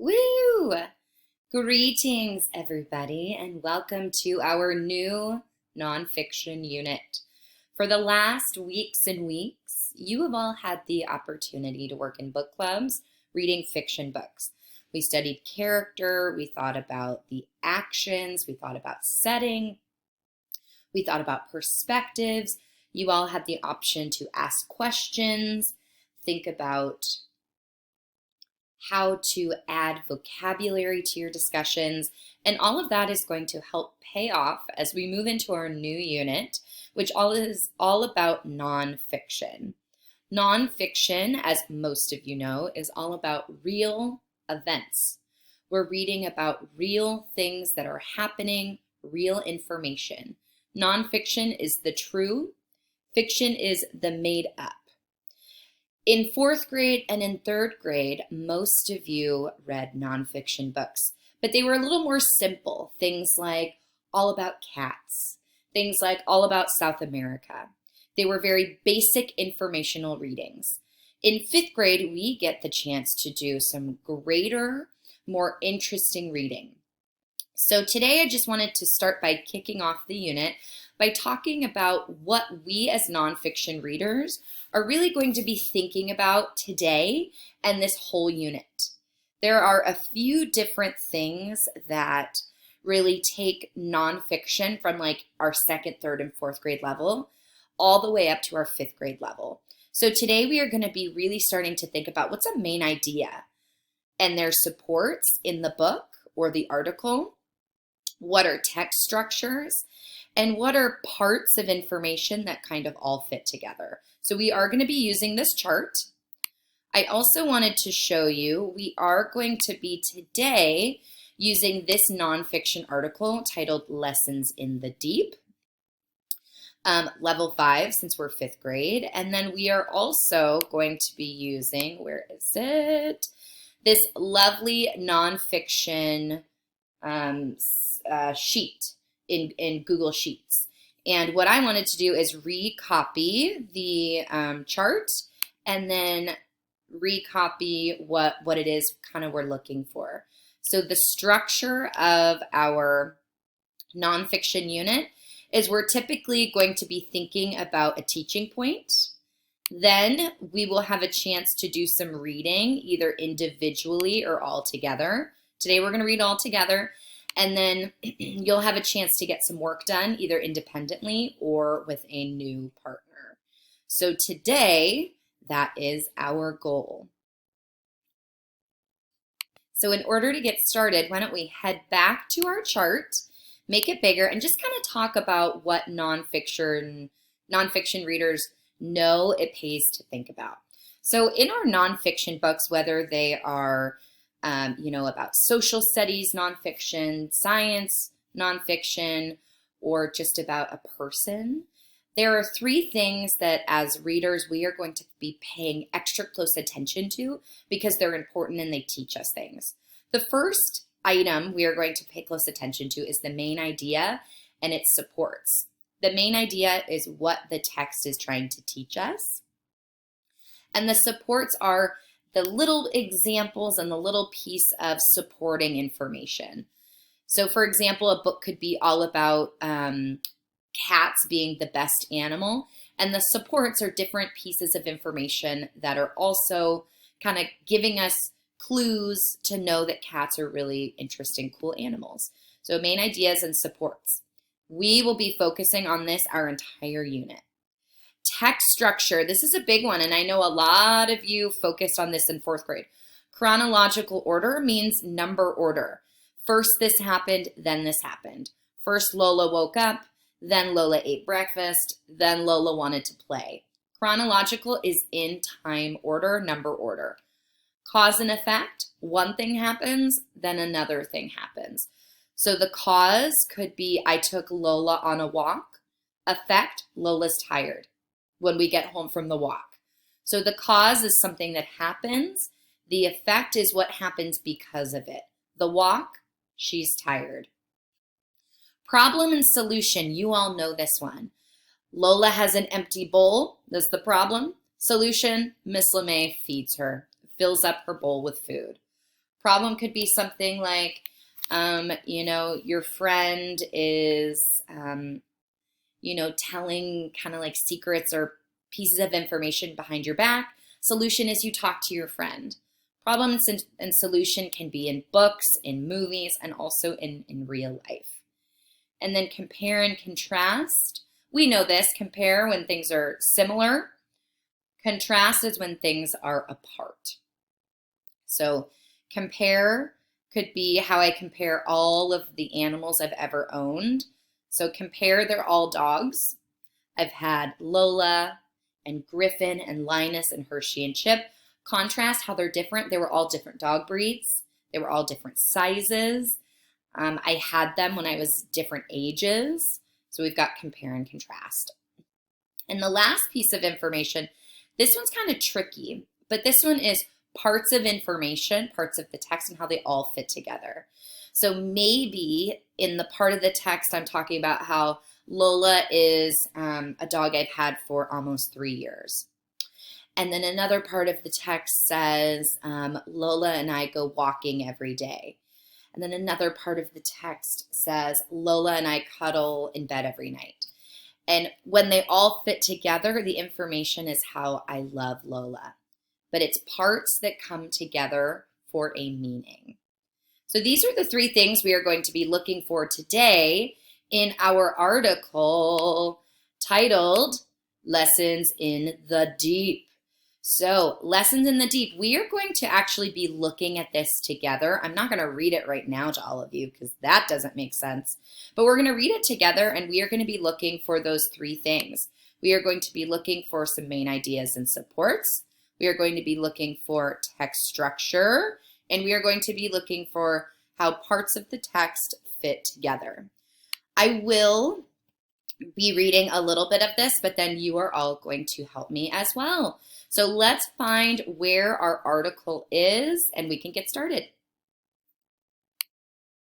Woo! Greetings, everybody, and welcome to our new nonfiction unit. For the last weeks and weeks, you have all had the opportunity to work in book clubs reading fiction books. We studied character, we thought about the actions, we thought about setting, we thought about perspectives. You all had the option to ask questions, think about how to add vocabulary to your discussions, and all of that is going to help pay off as we move into our new unit, which is all about nonfiction. Nonfiction, as most of you know, is all about real events. We're reading about real things that are happening, real information. Nonfiction is the true, fiction is the made up. In fourth grade and in third grade, most of you read nonfiction books, but they were a little more simple. Things like All About Cats, things like All About South America. They were very basic informational readings. In fifth grade, we get the chance to do some greater, more interesting reading. So today I just wanted to start by kicking off the unit by talking about what we as nonfiction readers are really going to be thinking about today and this whole unit. There are a few different things that really take nonfiction from like our second, third, and fourth grade level all the way up to our fifth grade level. So today we are going to be really starting to think about what's a main idea and their supports in the book or the article. What are text structures? And what are parts of information that kind of all fit together? So we are going to be using this chart. I also wanted to show you, we are going to be today using this nonfiction article titled Lessons in the Deep, level 5, since we're fifth grade. And then we are also going to be using, where is it? This lovely nonfiction sheet in Google Sheets. And what I wanted to do is recopy the chart and then recopy what it is kind of we're looking for. So the structure of our nonfiction unit is we're typically going to be thinking about a teaching point. Then we will have a chance to do some reading, either individually or all together. Today we're going to read all together. And then you'll have a chance to get some work done either independently or with a new partner. So today, that is our goal. So in order to get started, why don't we head back to our chart, make it bigger, and just kind of talk about what nonfiction readers know it pays to think about. So in our nonfiction books, whether they are about social studies nonfiction, science nonfiction, or just about a person, there are three things that as readers we are going to be paying extra close attention to because they're important and they teach us things. The first item we are going to pay close attention to is the main idea and its supports. The main idea is what the text is trying to teach us, and the supports are the little examples and the little piece of supporting information. So for example, a book could be all about cats being the best animal, and the supports are different pieces of information that are also kind of giving us clues to know that cats are really interesting, cool animals. So main ideas and supports. We will be focusing on this our entire unit. Text structure, this is a big one, and I know a lot of you focused on this in fourth grade. Chronological order means number order. First this happened, then this happened. First Lola woke up, then Lola ate breakfast, then Lola wanted to play. Chronological is in time order, number order. Cause and effect, one thing happens, then another thing happens. So the cause could be I took Lola on a walk. Effect, Lola's tired when we get home from the walk. So the cause is something that happens. The effect is what happens because of it. The walk, she's tired. Problem and solution, you all know this one. Lola has an empty bowl, that's the problem. Solution, Miss LeMay feeds her, fills up her bowl with food. Problem could be something like, your friend is, telling kind of like secrets or pieces of information behind your back. Solution is you talk to your friend. Problem and solution can be in books, in movies, and also in real life. And then compare and contrast. We know this. Compare when things are similar. Contrast is when things are apart. So compare could be how I compare all of the animals I've ever owned. So compare, they're all dogs. I've had Lola and Griffin and Linus and Hershey and Chip. Contrast how they're different. They were all different dog breeds. They were all different sizes. I had them when I was different ages. So we've got compare and contrast. And the last piece of information, this one's kind of tricky, but this one is parts of information, parts of the text, and how they all fit together. So maybe in the part of the text, I'm talking about how Lola is a dog I've had for almost 3 years. And then another part of the text says, Lola and I go walking every day. And then another part of the text says, Lola and I cuddle in bed every night. And when they all fit together, the information is how I love Lola. But it's parts that come together for a meaning. So these are the 3 things we are going to be looking for today in our article titled Lessons in the Deep. So Lessons in the Deep, we are going to actually be looking at this together. I'm not going to read it right now to all of you because that doesn't make sense. But we're going to read it together and we are going to be looking for those 3 things. We are going to be looking for some main ideas and supports. We are going to be looking for text structure, and we are going to be looking for how parts of the text fit together. I will be reading a little bit of this, but then you are all going to help me as well. So let's find where our article is, and we can get started.